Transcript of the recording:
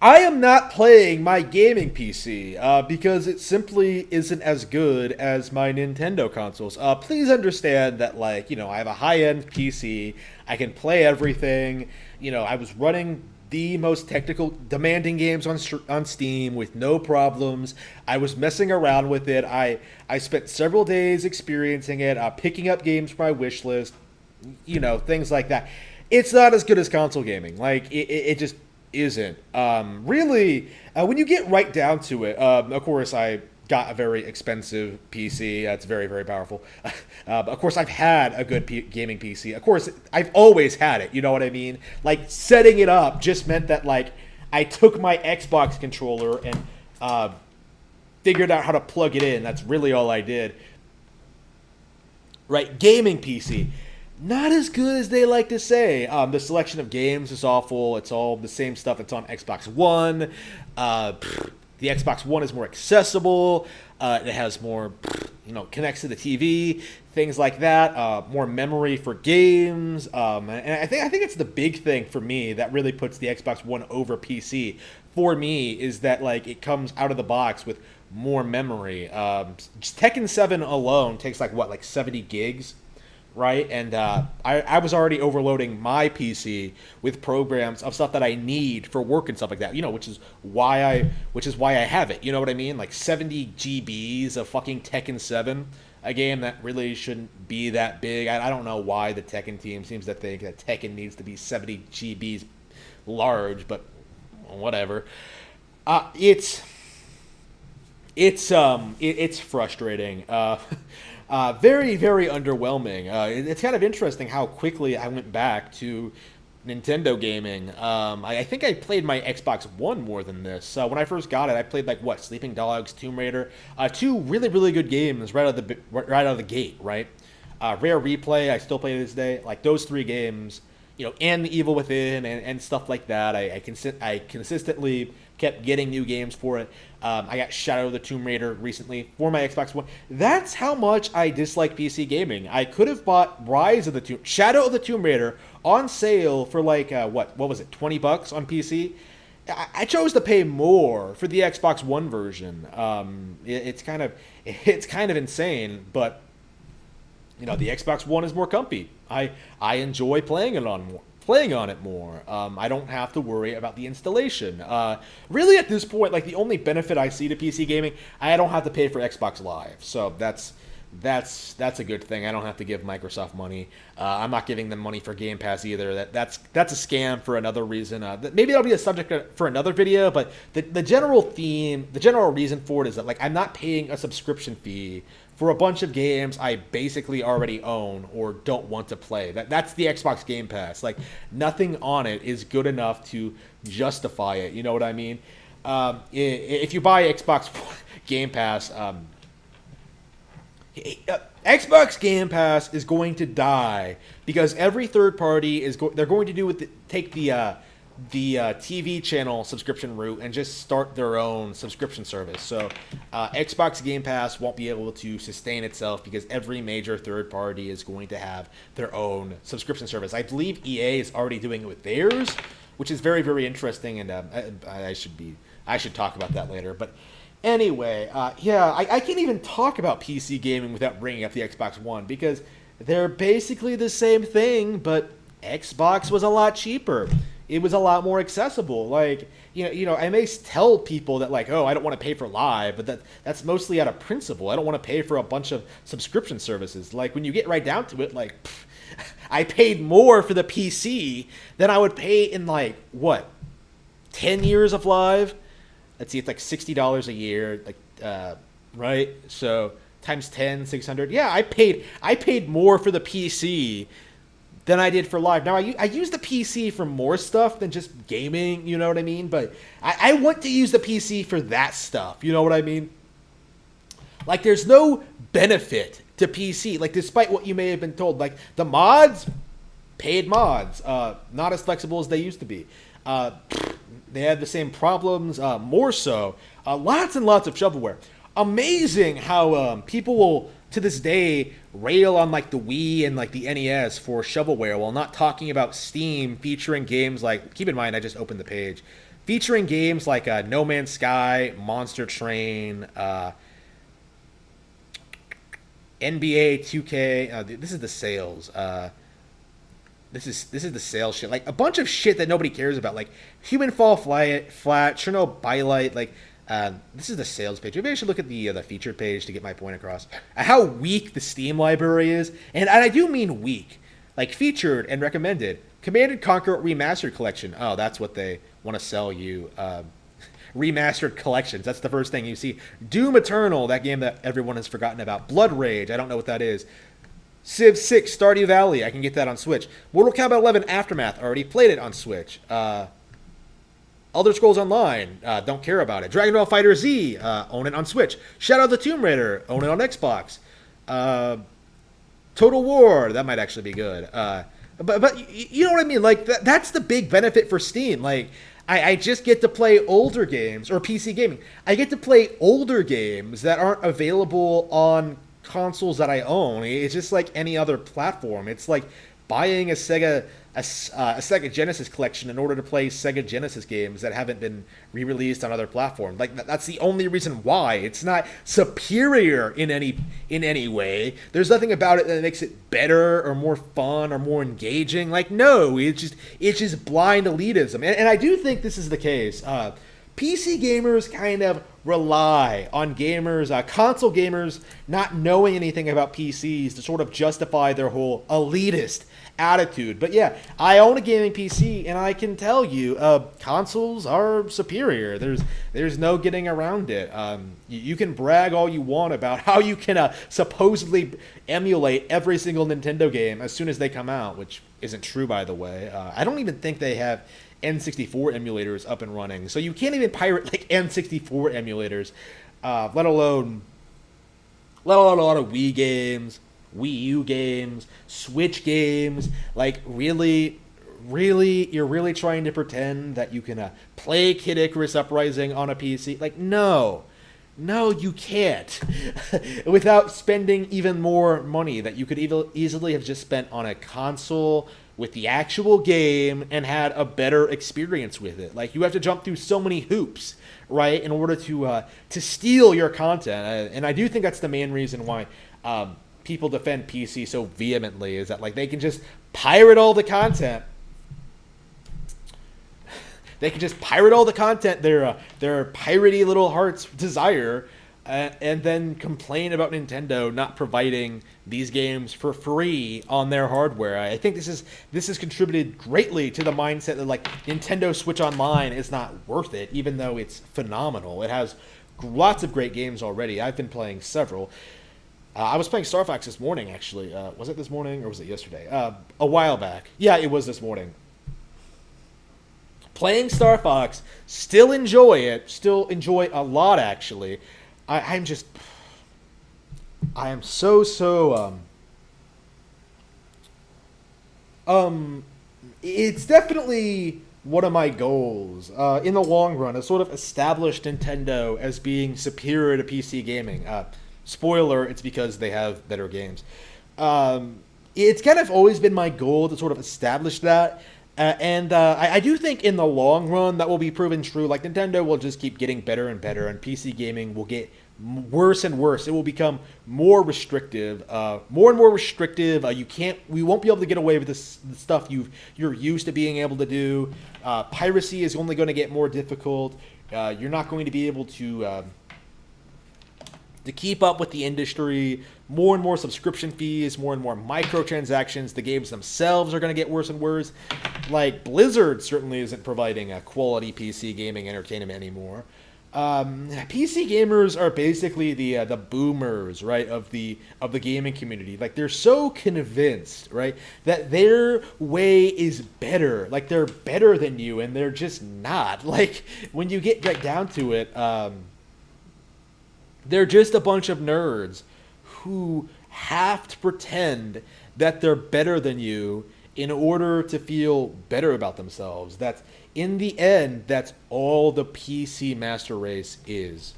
I am not playing my gaming PC because it simply isn't as good as my Nintendo consoles. Please understand that, like, I have a high-end PC. I can play everything. I was running the most technical, demanding games on Steam with no problems. I was messing around with it. I spent several days experiencing it, picking up games for my wish list, things like that. It's not as good as console gaming. Like, it just isn't. Really, when you get right down to it, of course, I got a very expensive PC. That's very, very powerful. Of course, I've had a good gaming PC. Of course, I've always had it. You know what I mean? Like, setting it up just meant that, like, I took my Xbox controller and figured out how to plug it in. That's really all I did. Right? Gaming PC. Not as good as they like to say. The selection of games is awful. It's all the same stuff that's on Xbox One. The Xbox One is more accessible. It has more, connects to the TV, things like that. More memory for games. And I think it's the big thing for me that really puts the Xbox One over PC. For me, is that, like, it comes out of the box with more memory. Tekken 7 alone takes like 70 gigs. Right, and I was already overloading my PC with programs of stuff that I need for work and stuff like that. Which is why I have it. You know what I mean? Like 70 GBs of fucking Tekken 7, a game that really shouldn't be that big. I don't know why the Tekken team seems to think that Tekken needs to be 70 GBs large, but whatever. It's frustrating. Very, very underwhelming. It's kind of interesting how quickly I went back to Nintendo gaming. I think I played my Xbox One more than this. When I first got it, I played Sleeping Dogs, Tomb Raider, two really, really good games right out of the gate. Right, Rare Replay. I still play to this day. Like those three games, and The Evil Within and stuff like that. I consistently kept getting new games for it. I got Shadow of the Tomb Raider recently for my Xbox One. That's how much I dislike PC gaming. I could have bought Shadow of the Tomb Raider on sale for what was it, $20 on PC? I chose to pay more for the Xbox One version. It's kind of insane, but the Xbox One is more comfy. I enjoy playing on it more. I don't have to worry about the installation. Really, at this point, the only benefit I see to PC gaming, I don't have to pay for Xbox Live. So that's a good thing. I don't have to give Microsoft money. I'm not giving them money for Game Pass either. That's a scam for another reason. Maybe that'll be a subject for another video. But the general theme, the general reason for it is that I'm not paying a subscription fee for a bunch of games I basically already own or don't want to play. That's the Xbox Game Pass. Nothing on it is good enough to justify it. You know what I mean? If you buy Xbox Game Pass, Xbox Game Pass is going to die because every third party they're going to take the TV channel subscription route and just start their own subscription service. So Xbox Game Pass won't be able to sustain itself because every major third party is going to have their own subscription service. I believe EA is already doing it with theirs, which is very, very interesting, and I should talk about that later. But anyway, I can't even talk about PC gaming without bringing up the Xbox One because they're basically the same thing, but Xbox was a lot cheaper. It was a lot more accessible. I may tell people that oh, I don't want to pay for Live, but that's mostly out of principle. I don't want to pay for a bunch of subscription services. When you get right down to it, I paid more for the PC than I would pay in 10 years of Live. Let's see, it's $60 a year, right? So times 10, 600. Yeah, I paid more for the PC than I did for Live. Now, I use the PC for more stuff than just gaming, you know what I mean? But I want to use the PC for that stuff, you know what I mean? There's no benefit to PC, despite what you may have been told. The mods, paid mods, not as flexible as they used to be. They had the same problems, more so. Lots and lots of shovelware. Amazing how people will, to this day, rail on the Wii and the NES for shovelware while not talking about Steam featuring games keep in mind, I just opened the page, featuring games like No Man's Sky, Monster Train, NBA 2K. This is the sales. This is the sales shit. Like a bunch of shit that nobody cares about. Like Human Fall Flat, Chernobyl, like. This is the sales page. Maybe I should look at the featured page to get my point across. How weak the Steam library is, and I do mean weak. Like featured and recommended, Command & Conquer Remastered Collection. Oh, that's what they want to sell you. Remastered collections. That's the first thing you see. Doom Eternal, that game that everyone has forgotten about. Blood Rage. I don't know what that is. Civ 6 Stardew Valley. I can get that on Switch. Mortal Kombat 11 Aftermath. Already played it on Switch. Elder Scrolls Online, don't care about it. Dragon Ball Fighter Z, own it on Switch. Shadow of the Tomb Raider, own it on Xbox. Total War, that might actually be good. But you know what I mean? Like that's the big benefit for Steam. Like I just get to play older games, or PC gaming. I get to play older games that aren't available on consoles that I own. It's just like any other platform. It's like buying a Sega Genesis collection in order to play Sega Genesis games that haven't been re-released on other platforms. Like that's the only reason why. It's not superior in any way. There's nothing about it that makes it better or more fun or more engaging. Like no, it's just blind elitism. And I do think this is the case. PC gamers kind of rely on gamers, console gamers, not knowing anything about PCs to sort of justify their whole elitist attitude. But yeah, I own a gaming PC, and I can tell you, consoles are superior. There's no getting around it. You can brag all you want about how you can supposedly emulate every single Nintendo game as soon as they come out, which isn't true, by the way. I don't even think they have N64 emulators up and running, so you can't even pirate like N64 emulators, let alone a lot of Wii games, Wii U games, Switch games. Like really, you're really trying to pretend that you can play Kid Icarus Uprising on a PC? Like no, you can't. Without spending even more money that you could easily have just spent on a console with the actual game and had a better experience with it. Like you have to jump through so many hoops, right, in order to steal your content. And I do think that's the main reason why people defend PC so vehemently, is that like they can just pirate all the content. They can just pirate all the content their piratey little hearts desire, and then complain about Nintendo not providing these games for free on their hardware. I think this has contributed greatly to the mindset that like Nintendo Switch Online is not worth it, even though it's phenomenal. It has lots of great games already. I've been playing several. I was playing Star Fox this morning, actually. Was it this morning or was it yesterday? A while back. Yeah, it was this morning. Playing Star Fox, still enjoy it. Still enjoy a lot, actually. I am so it's definitely one of my goals in the long run, to sort of establish Nintendo as being superior to PC gaming. Spoiler, it's because they have better games. It's kind of always been my goal to sort of establish that. And I do think in the long run that will be proven true. Like Nintendo will just keep getting better and better, and PC gaming will get worse and worse. It will become more restrictive, more and more restrictive. We won't be able to get away with the stuff you're used to being able to do. Piracy is only going to get more difficult. You're not going to be able to keep up with the industry. More and more subscription fees, more and more microtransactions. The games themselves are going to get worse and worse. Like Blizzard certainly isn't providing a quality PC gaming entertainment anymore. PC gamers are basically the boomers, right, of the gaming community. Like they're so convinced, right, that their way is better. Like they're better than you, and they're just not. Like when you get down to it, they're just a bunch of nerds who have to pretend that they're better than you in order to feel better about themselves. That's in the end, that's all the PC master race is.